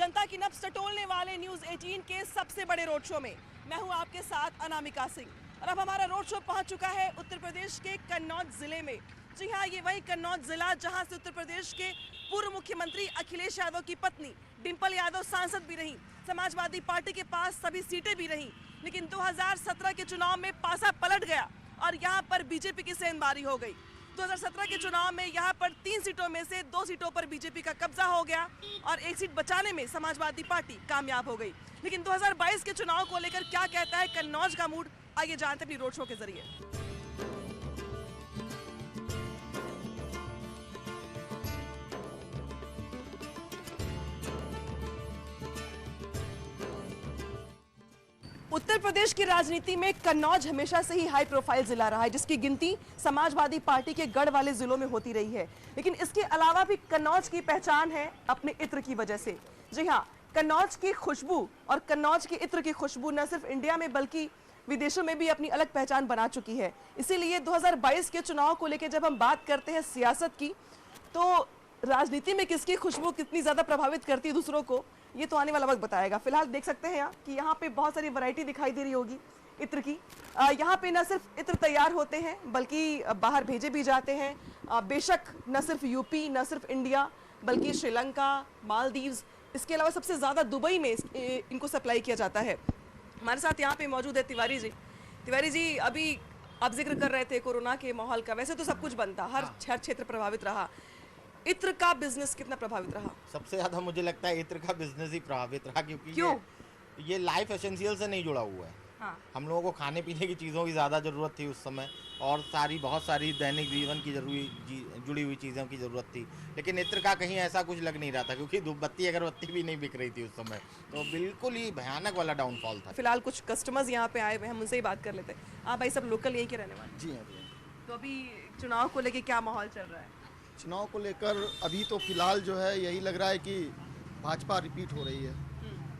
जनता की नब्ज टटोलने वाले न्यूज 18 के सबसे बड़े रोड शो में मैं हूं आपके साथ अनामिका सिंह। और अब हमारा रोड शो पहुंच चुका है उत्तर प्रदेश के कन्नौज जिले में। जी हां, ये वही कन्नौज जिला जहां से उत्तर प्रदेश के पूर्व मुख्यमंत्री अखिलेश यादव की पत्नी डिंपल यादव सांसद भी रही। समाजवादी पार्टी के पास सभी सीटें भी रही, लेकिन 2017 के चुनाव में पासा पलट गया और यहाँ पर बीजेपी की सेंधमारी हो गई। 2017 के चुनाव में यहाँ पर 3 सीटों में से 2 सीटों पर बीजेपी का कब्जा हो गया और 1 सीट बचाने में समाजवादी पार्टी कामयाब हो गई। लेकिन 2022 के चुनाव को लेकर क्या कहता है कन्नौज का मूड, आइए जानते हैं अपनी रोड शो के जरिए। उत्तर प्रदेश की राजनीति में कन्नौज हमेशा से ही हाई प्रोफाइल जिला रहा है, जिसकी गिनती समाजवादी पार्टी के गढ़ वाले जिलों में होती रही है। लेकिन इसके अलावा भी कन्नौज की पहचान है अपने इत्र की वजह से। जी हाँ, कन्नौज की खुशबू और कन्नौज के इत्र की खुशबू न सिर्फ इंडिया में बल्कि विदेशों में भी अपनी अलग पहचान बना चुकी है। इसीलिए 2022 के चुनाव को लेकर जब हम बात करते हैं सियासत की, तो राजनीति में किसकी खुशबू कितनी ज्यादा प्रभावित करती है दूसरों को, ये तो आने वाला वक्त बताएगा। फिलहाल देख सकते हैं कि यहाँ पे बहुत सारी वैरायटी दिखाई दे रही होगी इत्र की। यहाँ पे न सिर्फ इत्र तैयार होते हैं बल्कि बाहर भेजे भी जाते हैं। बेशक न सिर्फ यूपी, न सिर्फ इंडिया, बल्कि श्रीलंका, मालदीव्स, इसके अलावा सबसे ज़्यादा दुबई में इनको सप्लाई किया जाता है। हमारे साथ यहाँ पे मौजूद है तिवारी जी। तिवारी जी, अभी आप जिक्र कर रहे थे कोरोना के माहौल का, वैसे तो सब कुछ बनता, हर क्षेत्र प्रभावित रहा। इत्र का बिजनेस कितना प्रभावित रहा? सबसे ज्यादा मुझे लगता है इत्र का बिजनेस ही प्रभावित रहा, क्योंकि ये लाइफ एसेंशियल से नहीं जुड़ा हुआ है। हाँ। हम लोगों को खाने पीने की चीज़ों की ज़्यादा ज़रूरत थी उस समय, और बहुत सारी दैनिक जीवन की जुड़ी हुई चीज़ों की ज़रूरत थी। लेकिन इत्र का कहीं ऐसा कुछ लग नहीं रहा था, क्योंकि धूप बत्ती अगरबत्ती भी नहीं बिक रही थी उस समय, तो बिल्कुल ही भयानक वाला डाउनफॉल था। फिलहाल कुछ कस्टमर्स यहाँ पे आए हुए हैं, हम उनसे ही बात कर लेते हैं। आप भाई सब लोकल यहीं के रहने वाले? जी हाँ। तो अभी चुनाव को लेके क्या माहौल चल रहा है? चुनाव को लेकर अभी तो फिलहाल जो है यही लग रहा है कि भाजपा रिपीट हो रही है।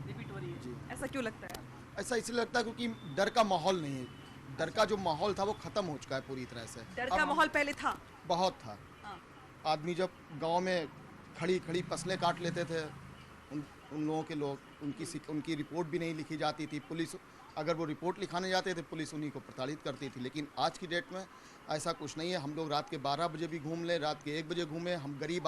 रिपीट हो रही है जी। ऐसा क्यों लगता है? ऐसा इसलिए लगता है क्योंकि डर का माहौल नहीं है। डर का जो माहौल था वो खत्म हो चुका है पूरी तरह से। डर का माहौल पहले था, बहुत था। आदमी जब गांव में खड़ी खड़ी फसलें काट लेते थे, उन लोगों के लोग उनकी रिपोर्ट भी नहीं लिखी जाती थी। पुलिस अगर वो रिपोर्ट लिखाने जाते थे, पुलिस उन्हीं को प्रताड़ित करती थी। लेकिन आज की डेट में ऐसा कुछ नहीं है। हम लोग रात के 12 बजे भी घूम लें, रात के 1 बजे घूमें, हम गरीब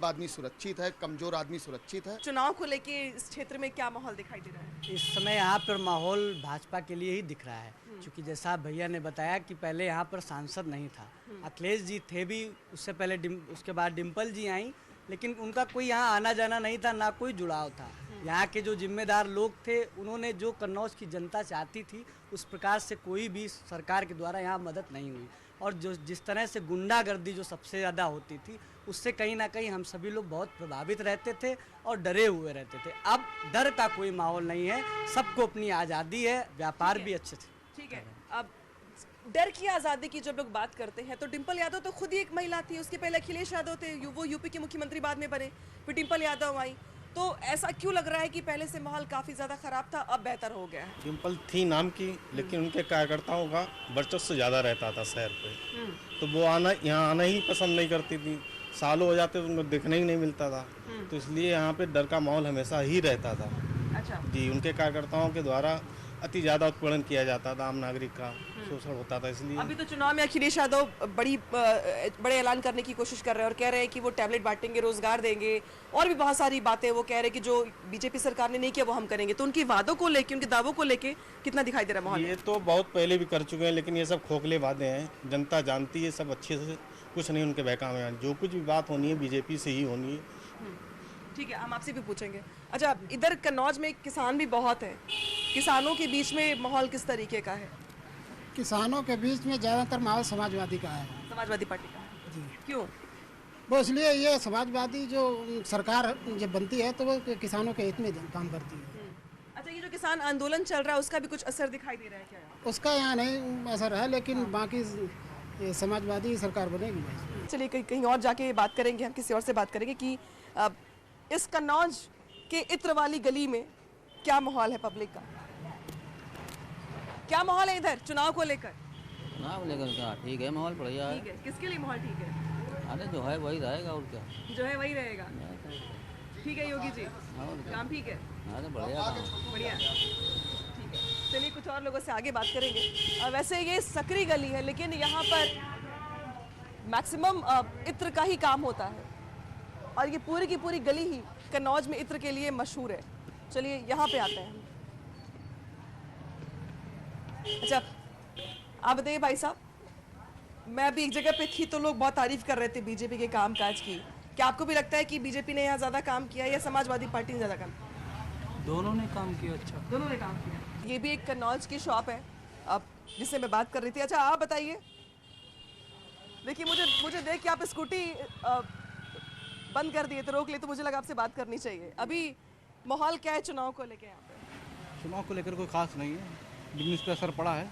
आदमी सुरक्षित है, कमज़ोर आदमी सुरक्षित है। चुनाव को लेके इस क्षेत्र में क्या माहौल दिखाई दे रहा है? इस समय यहाँ पर माहौल भाजपा के लिए ही दिख रहा है, क्योंकि जैसा भैया ने बताया कि पहले यहाँ पर सांसद नहीं था। अखिलेश जी थे भी उससे पहले, उसके बाद डिम्पल जी आई, लेकिन उनका कोई यहाँ आना जाना नहीं था, ना कोई जुड़ाव था। यहाँ के जो जिम्मेदार लोग थे, उन्होंने जो कन्नौज की जनता चाहती थी उस प्रकार से कोई भी सरकार के द्वारा यहाँ मदद नहीं हुई। और जो जिस तरह से गुंडागर्दी जो सबसे ज़्यादा होती थी, उससे कहीं ना कहीं हम सभी लोग बहुत प्रभावित रहते थे और डरे हुए रहते थे। अब डर का कोई माहौल नहीं है, सबको अपनी आज़ादी है, व्यापार भी अच्छे थे। ठीक है, अब डर की आज़ादी की जब लोग बात करते हैं तो डिंपल यादव तो खुद ही एक महिला थी, उसके पहले अखिलेश यादव थे, वो यूपी के मुख्यमंत्री बाद में बने, फिर डिंपल यादव आई। तो ऐसा क्यों लग रहा है कि पहले से माहौल काफी ज्यादा खराब था, अब बेहतर हो गया है? डिंपल थी नाम की, लेकिन उनके कार्यकर्ताओं का वर्चस्व ज्यादा रहता था शहर पे, तो वो यहाँ आना ही पसंद नहीं करती थी। सालों हो जाते तो उनको दिखने ही नहीं मिलता था, तो इसलिए यहाँ पे डर का माहौल हमेशा ही रहता था। अच्छा जी, उनके कार्यकर्ताओं के द्वारा अति ज्यादा उत्पीड़न किया जाता था, आम नागरिक का शोषण होता था। इसलिए अभी तो चुनाव में अखिलेश यादव बड़े ऐलान करने की कोशिश कर रहे हैं और कह रहे हैं कि वो टैबलेट बांटेंगे, रोजगार देंगे, और भी बहुत सारी बातें वो कह रहे हैं कि जो बीजेपी सरकार ने नहीं किया वो हम करेंगे। तो उनकी वादों को लेके, उनके दावों को लेके कितना दिखाई दे रहा है माहौल? ये तो बहुत पहले भी कर चुके हैं, लेकिन ये सब खोखले वादे हैं, जनता जानती है सब अच्छे से, कुछ नहीं उनके बहकावे हैं। जो कुछ भी बात होनी है बीजेपी से ही होनी है। ठीक है, हम आपसे भी पूछेंगे। अच्छा, इधर कन्नौज में किसान भी बहुत है, किसानों के बीच में माहौल किस तरीके का है? किसानों के बीच में ज़्यादातर माहौल समाजवादी का है। समाजवादी पार्टी का है जी। क्यों? वो इसलिए ये समाजवादी जो सरकार जब बनती है तो वो किसानों के हित में काम करती है। अच्छा, ये जो किसान आंदोलन चल रहा है उसका भी कुछ असर दिखाई दे रहा है क्या? उसका यहाँ नहीं असर है, लेकिन बाकी ये समाजवादी सरकार बनेगी। चलिए कहीं और जाके बात करेंगे, हम किसी और से बात करेंगे कि इस कन्नौज के इत्र वाली गली में क्या माहौल है पब्लिक का? क्या माहौल है इधर चुनाव को लेकर? चुनाव लेकर क्या ठीक है, माहौल बढ़िया है। ठीक है, किसके लिए माहौल ठीक है? अरे जो है वही रहेगा, और क्या जो है वही रहेगा। ठीक है योगी जी, काम ठीक है, हाँ तो बढ़िया काम। बढ़िया, ठीक है। चलिए कुछ और लोगों से आगे बात करेंगे। वैसे ये सकरी गली है, लेकिन यहाँ पर मैक्सिमम इत्र का ही काम होता है और ये पूरी की पूरी गली ही कन्नौज में इत्र के लिए मशहूर है। चलिए यहाँ पे आते हैं। अच्छा, आप बताइए भाई साहब, मैं अभी एक जगह पे थी तो लोग बहुत तारीफ कर रहे थे बीजेपी के कामकाज की। क्या आपको भी लगता है कि बीजेपी ने यहाँ ज़्यादा काम किया या समाजवादी पार्टी ने ज़्यादा काम? दोनों ने काम किया। अच्छा, दोनों ने काम किया। ये भी एक कन्नौज की शॉप है अब जिससे मैं बात कर रही थी। अच्छा आप बताइए, देखिए मुझे देख के आप स्कूटी बंद कर दिए तो रोक लिए, तो मुझे लगा आपसे बात करनी चाहिए। अभी माहौल क्या है चुनाव को लेके यहाँ पे? चुनाव को लेकर कोई खास नहीं है, बिजनेस पे असर पड़ा है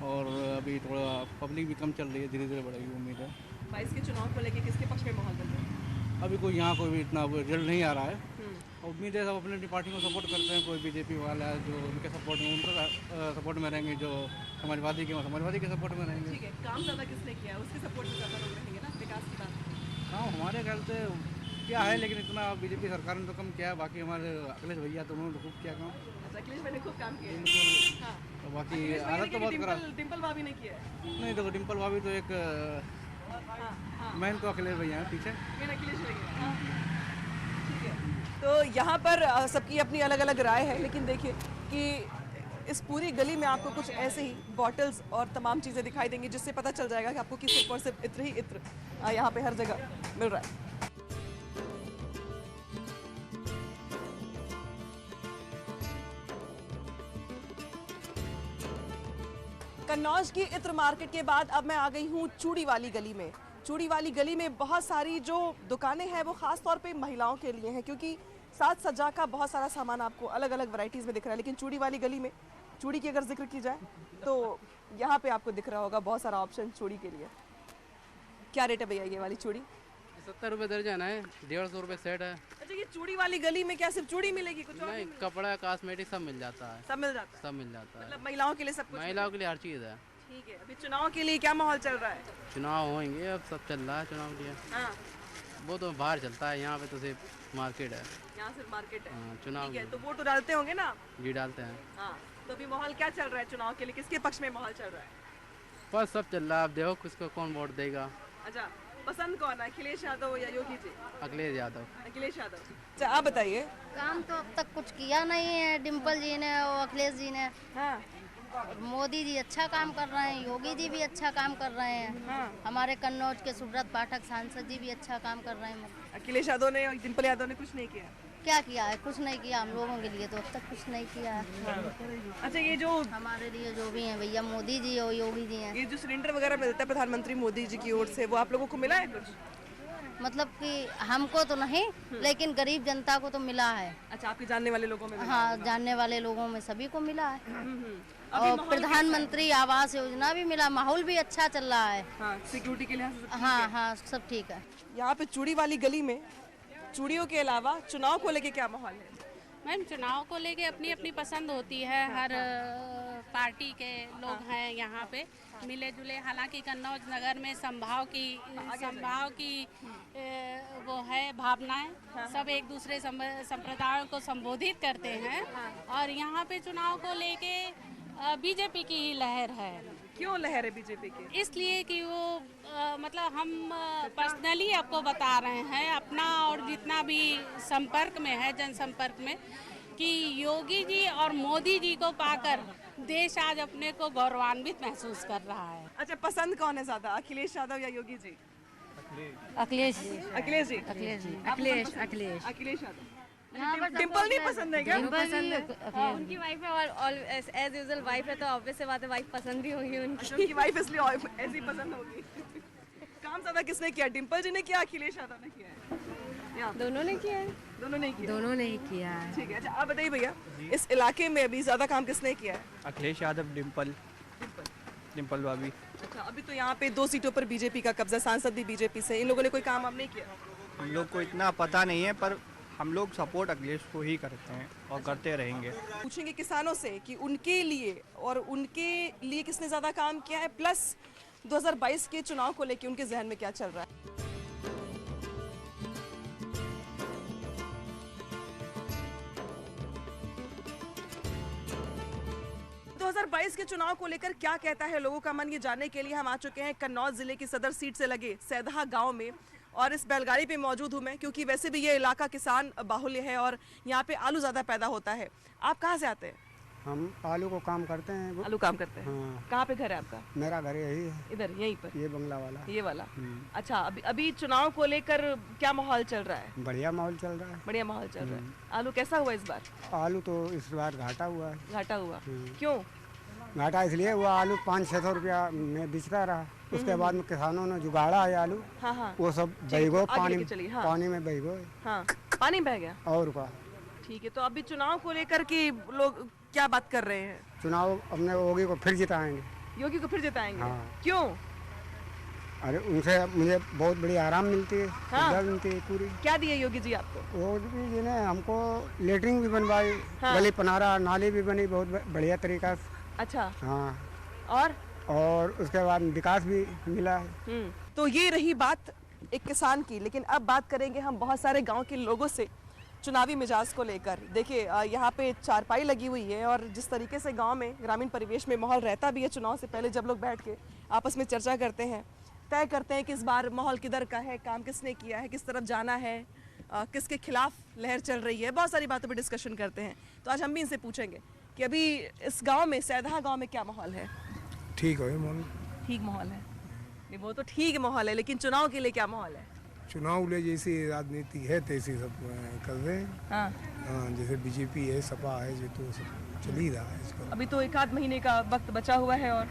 और अभी थोड़ा पब्लिक भी कम चल रही है, धीरे धीरे बढ़ेगी उम्मीद है। 22 के चुनाव को लेके किसके पक्ष में माहौल बन रहा है? अभी कोई यहाँ कोई भी इतना रिजल्ट नहीं आ रहा है। उम्मीद है सब अपनी अपनी पार्टी को सपोर्ट करते हैं। कोई बीजेपी वाला है जो उनके सपोर्ट में, उनका सपोर्ट में रहेंगे, जो समाजवादी के सपोर्ट में रहेंगे। ठीक है, काम ज़्यादा किसने किया है उसके सपोर्ट में ज़्यादा लोग रहेंगे ना, विकास की बात। हाँ हमारे ख्याल से क्या है, लेकिन इतना बीजेपी सरकार ने तो कम किया है। बाकी हमारे अखिलेश भैया तो उन्होंने खूब किया काम। अच्छा, अखिलेश भाई ने खूब काम किया है। हाँ। तो बाकी अखिलेश भाई ने हालत तो बहुत खराब। डिम्पल भाभी ने किया है। नहीं देखो, डिम्पल भाभी तो एक मैन तो अखिलेश भैया हैं पीछे। मेन अखिलेश भैया। हाँ। ठीक है, तो यहाँ पर सबकी अपनी अलग अलग राय है, लेकिन देखिए कि इस पूरी गली में आपको कुछ ऐसे ही बॉटल्स और तमाम चीज़ें दिखाई देंगी जिससे पता चल जाएगा कि आपको कि सिर्फ और सिर्फ इत्र ही इत्र यहाँ पे हर जगह मिल रहा है। कन्नौज की इत्र मार्केट के बाद अब मैं आ गई हूँ चूड़ी वाली गली में। चूड़ी वाली गली में बहुत सारी जो दुकानें हैं वो ख़ास तौर पे महिलाओं के लिए हैं, क्योंकि साज सज्जा का बहुत सारा सामान आपको अलग अलग वैरायटीज़ में दिख रहा है। लेकिन चूड़ी वाली गली में चूड़ी की अगर जिक्र की जाए तो यहाँ पे आपको दिख रहा होगा बहुत सारा ऑप्शन चूड़ी के लिए। क्या रेट है भैया ये वाली चूड़ी? 70 रुपये दर्जन है, 150 रुपये सेट है। अच्छा, ये चूड़ी वाली गली में क्या सिर्फ चूड़ी मिलेगी, कुछ और नहीं, कपड़ा कॉस्मेटिक सब मिल जाता है। सब मिल जाता है? सब मिल जाता है, मतलब महिलाओं के लिए सब कुछ? महिलाओं के लिए हर चीज़ है। ठीक है, अभी चुनाव के लिए क्या माहौल चल रहा है? चुनाव होंगे, अब सब चल रहा है चुनाव के लिए। हाँ, वो तो बाहर चलता है, यहाँ पे तो सिर्फ मार्केट है। यहाँ सिर्फ मार्केट है। हाँ, चुनाव ठीक है, तो वोट तो डालते होंगे ना? जी डालते हैं। हाँ, तो अभी माहौल क्या चल रहा है चुनाव के लिए, किसके पक्ष में माहौल चल रहा है? बस सब चल रहा है, अब देखो किसको कौन वोट देगा। अच्छा, पसंद कौन है, अखिलेश यादव या योगी जी? अखिलेश यादव। अखिलेश यादव। अच्छा आप बताइए। काम तो अब तक कुछ किया नहीं है डिम्पल जी ने और अखिलेश जी ने। हाँ, और मोदी जी अच्छा काम कर रहे हैं, योगी जी भी अच्छा काम कर रहे हैं। हाँ। हमारे कन्नौज के सुब्रत पाठक सांसद जी भी अच्छा काम कर रहे हैं। अखिलेश यादव ने और डिम्पल यादव ने कुछ नहीं किया? क्या किया है? कुछ नहीं किया, हम लोगों के लिए तो अब तक कुछ नहीं किया है। अच्छा, ये जो हमारे लिए जो भी हैं भैया मोदी जी और योगी जी हैं। ये जो सिलेंडर वगैरह मिलता है प्रधानमंत्री मोदी जी की ओर से, वो आप लोगों को मिला है कुछ? मतलब कि हमको तो नहीं, लेकिन गरीब जनता को तो मिला है। अच्छा, आपके जानने वाले लोगों में मिला? हाँ, जानने वाले लोगों में सभी को मिला है। अभी और माहौल प्रधानमंत्री आवास योजना भी मिला, माहौल भी अच्छा चल रहा है। हाँ, सिक्योरिटी के लिहाज से सब ठीक हाँ है। हाँ, सब ठीक है। यहाँ पे चूड़ी वाली गली में चूड़ियों के अलावा चुनाव को लेके क्या माहौल है? मैम, चुनाव को लेके अपनी अपनी पसंद होती है, हर पार्टी के लोग हैं यहाँ पे मिले जुले। हालांकि कन्नौज नगर में संभाव की वो है भावनाएं, सब एक दूसरे संप्रदायों को संबोधित करते हैं और यहाँ पे चुनाव को लेके बीजेपी की ही लहर है। क्यों लहर है बीजेपी की? इसलिए कि वो मतलब हम पर्सनली आपको बता रहे हैं अपना और जितना भी संपर्क में है, जनसंपर्क में, कि योगी जी और मोदी जी को पाकर देश आज अपने को गौरवान्वित महसूस कर रहा है। अच्छा, पसंद कौन है ज्यादा, अखिलेश यादव या योगी जी? अखिलेश अखिलेश जी। अखिलेश यादव। डिम्पल नहीं पसंद है क्या? उनकी वाइफ है और एज यूजुअल वाइफ है, तो ऑब्वियस से बात है वाइफ पसंद भी होगी उनकी। उनकी वाइफ इसलिए ऐसी पसंद होगी। काम ज्यादा किसने किया, डिम्पल जी ने किया, अखिलेश यादव ने किया है? दोनों ने किया है। दोनों ने किया? दोनों ने ही किया है। ठीक है। अच्छा आप बताइए भैया, इस इलाके में अभी ज्यादा काम किसने किया है? अखिलेश यादव, डिम्पल भाभी। अच्छा, अभी तो यहाँ पे 2 सीटों पर बीजेपी का कब्जा, सांसद भी बीजेपी से। इन लोगों ने कोई काम अब नहीं किया? हम लोग को इतना पता नहीं है, पर हम लोग सपोर्ट अखिलेश को ही करते हैं और करते रहेंगे। पूछेंगे किसानों से कि उनके लिए किसने ज़्यादा काम किया है, प्लस 2022 के चुनाव को लेके उनके जहन में क्या चल रहा है। 2022 के चुनाव को लेकर क्या कहता है लोगों का मन, ये जानने के लिए हम आ चुके हैं कन्नौज जिले की सदर सीट से लगे सैदहा गांव में। और इस बैलगाड़ी पे मौजूद हूँ मैं, क्योंकि वैसे भी ये इलाका किसान बाहुल्य है और यहाँ पे आलू ज़्यादा पैदा होता है। आप कहाँ से आते हैं? हम आलू को काम करते हैं। आलू काम करते हैं। हाँ। कहाँ पे घर है आपका? मेरा घर यही है, इधर यहीं पर, ये बंगला वाला। ये वाला। अच्छा, अभी चुनाव को लेकर क्या माहौल चल रहा है? बढ़िया माहौल चल रहा है। बढ़िया माहौल चल रहा है। आलू कैसा हुआ इस बार? आलू तो इस बार घाटा हुआ है। घाटा हुआ? क्यों घाटा? इसलिए हुआ, आलू 500-600 रुपया में बिचता रहा। उसके बाद में किसानों ने जुगाड़ा है आलू। हाँ। वो सब बह पानी में बह गए। हाँ, पानी बह गया। और का ठीक है। तो अभी चुनाव को लेकर के लोग क्या बात कर रहे हैं? चुनाव अपने योगी को फिर जिताएंगे। योगी को फिर जिताएंगे? हाँ। क्यों? अरे उनसे मुझे बहुत बड़ी आराम मिलती है। हाँ। मिलती है पूरी। क्या दिए योगी जी आपको? योगी जी ने हमको लेटरिंग भी बनवाई। हाँ। गली पनारा नाली भी बनी बहुत बढ़िया तरीका से। अच्छा। हाँ। और उसके बाद विकास भी मिला है। तो ये रही बात एक किसान की, लेकिन अब बात करेंगे हम बहुत सारे गांव के लोगों से चुनावी मिजाज को लेकर। देखिए, यहाँ पे चारपाई लगी हुई है और जिस तरीके से गांव में ग्रामीण परिवेश में माहौल रहता भी है चुनाव से पहले, जब लोग बैठ के आपस में चर्चा करते हैं, तय करते हैं कि इस बार माहौल किधर का है, काम किसने किया है, किस तरफ जाना है, किसके खिलाफ लहर चल रही है, बहुत सारी बातों पर डिस्कशन करते हैं। तो आज हम भी इनसे पूछेंगे कि अभी इस गाँव में, सैदहा गाँव में क्या माहौल है? ठीक है माहौल। ठीक माहौल है? नहीं, वो तो ठीक माहौल है, लेकिन चुनाव के लिए क्या माहौल है? चुनाव ले जैसी राजनीति है तैसी सब कर रहे हैं। हाँ, जैसे बीजेपी है, सपा है, जो तो सब चल ही रहा है इसका। अभी तो 1 महीने का वक्त बचा हुआ है और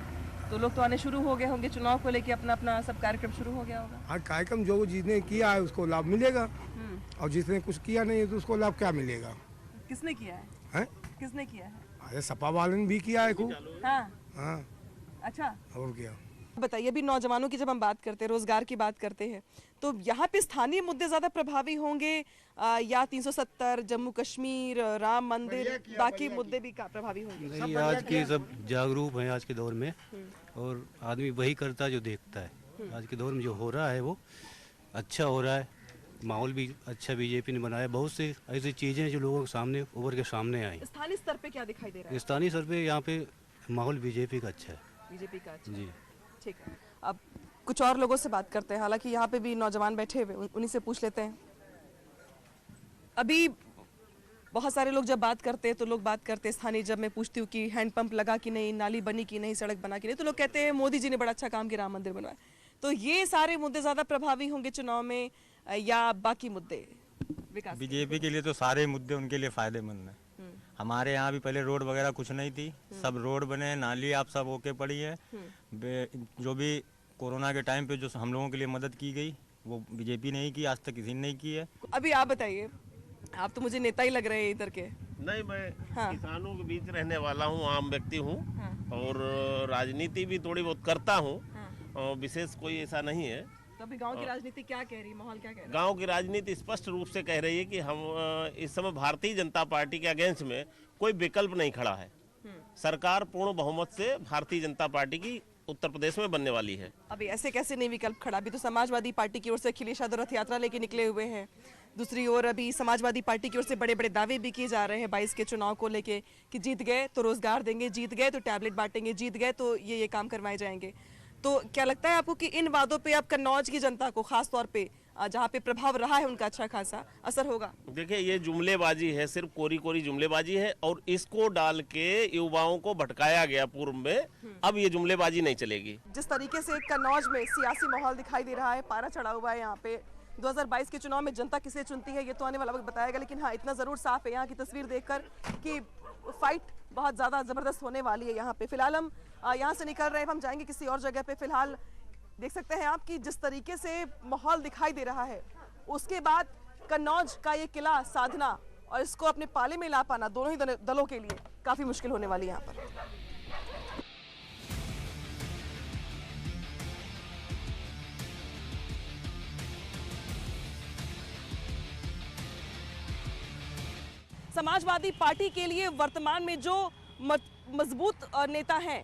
तो लोग तो आने शुरू हो गए होंगे चुनाव को लेके, अपना अपना सब कार्यक्रम शुरू हो गया होगा। हाँ, कार्यक्रम जो जिसने किया है उसको लाभ मिलेगा और जिसने कुछ किया नहीं है तो उसको लाभ क्या मिलेगा? किसने किया है? हैं? किसने किया है? अरे सपा वाले ने भी किया है खूब। हाँ। अच्छा, और क्या बताइए। अभी नौजवानों की जब हम बात करते हैं, रोजगार की बात करते हैं, तो यहाँ पे स्थानीय मुद्दे ज्यादा प्रभावी होंगे या 370, जम्मू कश्मीर, राम मंदिर, बाकी मुद्दे भी प्रभावी होंगे? आज के सब जागरूक हैं आज के दौर में, और आदमी वही करता है जो देखता है। आज के दौर में जो हो रहा है वो अच्छा हो रहा है। माहौल भी अच्छा बीजेपी ने बनाया। बहुत सी ऐसी चीजें जो लोगों के सामने उभर के सामने आई। स्थानीय स्तर पे क्या दिखाई दे रहा है? स्थानीय स्तर पे यहाँ पे माहौल बीजेपी का अच्छा है। बीजेपी का अच्छा? जी, ठीक है। अब कुछ और लोगों से बात करते हैं, हालांकि यहाँ पे भी नौजवान बैठे हुए, उन्हीं से पूछ लेते हैं। अभी बहुत सारे लोग जब बात करते हैं तो लोग बात करते हैं स्थानीय, जब मैं पूछती हूँ कि हैंडपंप लगा कि नहीं, नाली बनी कि नहीं, सड़क बना कि नहीं, तो लोग कहते हैं मोदी जी ने बड़ा अच्छा काम किया, राम मंदिर बनवाया। तो ये सारे मुद्दे ज्यादा प्रभावी होंगे चुनाव में या बाकी मुद्दे? विकास बीजेपी के लिए तो सारे मुद्दे उनके लिए फायदेमंद है। हमारे यहाँ भी पहले रोड वगैरह कुछ नहीं थी, सब रोड बने, नाली आप सब ओके पड़ी है। जो भी कोरोना के टाइम पे जो हम लोगों के लिए मदद की गई वो बीजेपी ने ही की, आज तक किसी ने नहीं की है। अभी आप बताइए, आप तो मुझे नेता ही लग रहे हैं इधर के। नहीं, मैं किसानों के बीच रहने वाला हूँ, आम व्यक्ति हूँ और राजनीति भी थोड़ी बहुत करता हूँ और विशेष कोई ऐसा नहीं है। तो अभी गांव की राजनीति क्या कह रही है, माहौल क्या कह रहा है? गांव की राजनीति स्पष्ट रूप से कह रही है कि हम इस समय भारतीय जनता पार्टी के अगेंस्ट में कोई विकल्प नहीं खड़ा है। सरकार पूर्ण बहुमत से भारतीय जनता पार्टी की उत्तर प्रदेश में बनने वाली है। अभी ऐसे कैसे नहीं विकल्प खड़ा? अभी तो समाजवादी पार्टी की ओर से अखिलेश यादव रथ यात्रा लेके निकले हुए हैं। दूसरी ओर अभी समाजवादी पार्टी की ओर से बड़े बड़े दावे भी किए जा रहे हैं 22 के चुनाव को लेके कि जीत गए तो रोजगार देंगे, जीत गए तो टैबलेट बांटेंगे, जीत गए तो ये काम करवाए जाएंगे। तो क्या लगता है आपको कि इन वादों पे अब कन्नौज की जनता को, खास तौर पे जहाँ पे प्रभाव रहा है उनका, अच्छा खासा असर होगा? देखिए, ये जुमलेबाजी है, सिर्फ कोरी कोरी जुमलेबाजी है और इसको डाल के युवाओं को भटकाया गया पूर्व में। अब ये जुमलेबाजी नहीं चलेगी। जिस तरीके से कन्नौज में सियासी माहौल दिखाई दे रहा है, पारा चढ़ा हुआ है यहाँ पे, 2022 के चुनाव में जनता किसे चुनती है ये तो आने वाला वक्त बताएगा, लेकिन हाँ, इतना जरूर साफ है यहाँ की तस्वीर देखकर कि फाइट बहुत ज्यादा जबरदस्त होने वाली है यहाँ पे। फिलहाल हम यहाँ से निकल रहे हैं, हम जाएंगे किसी और जगह पे। फिलहाल देख सकते हैं आप कि जिस तरीके से माहौल दिखाई दे रहा है, उसके बाद कन्नौज का ये किला साधना और इसको अपने पाले में ला पाना दोनों ही दलों के लिए काफी मुश्किल होने वाली है यहाँ पर। समाजवादी पार्टी के लिए वर्तमान में जो मजबूत नेता हैं,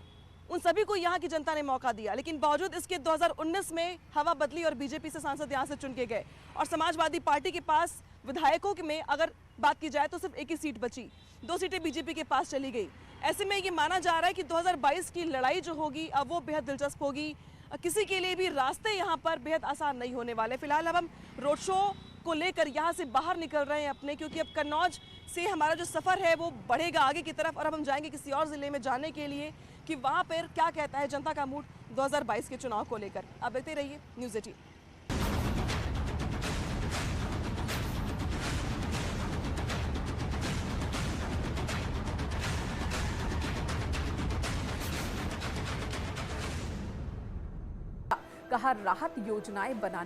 उन सभी को यहाँ की जनता ने मौका दिया, लेकिन बावजूद इसके 2019 में हवा बदली और बीजेपी से सांसद यहाँ से चुन के गए और समाजवादी पार्टी के पास विधायकों में अगर बात की जाए तो सिर्फ एक ही सीट बची, 2 सीटें बीजेपी के पास चली गई। ऐसे में ये माना जा रहा है कि 2022 की लड़ाई जो होगी अब वो बेहद दिलचस्प होगी। किसी के लिए भी रास्ते यहाँ पर बेहद आसान नहीं होने वाले। फिलहाल अब हम रोड शो को लेकर यहाँ से बाहर निकल रहे हैं अपने, क्योंकि अब कन्नौज से हमारा जो सफ़र है वो बढ़ेगा आगे की तरफ और अब हम जाएंगे किसी और ज़िले में जानने के लिए कि वहाँ पर क्या कहता है जनता का मूड 2022 के चुनाव को लेकर। अब देखते रहिए न्यूज़ 18। कहा राहत योजनाएं बनाने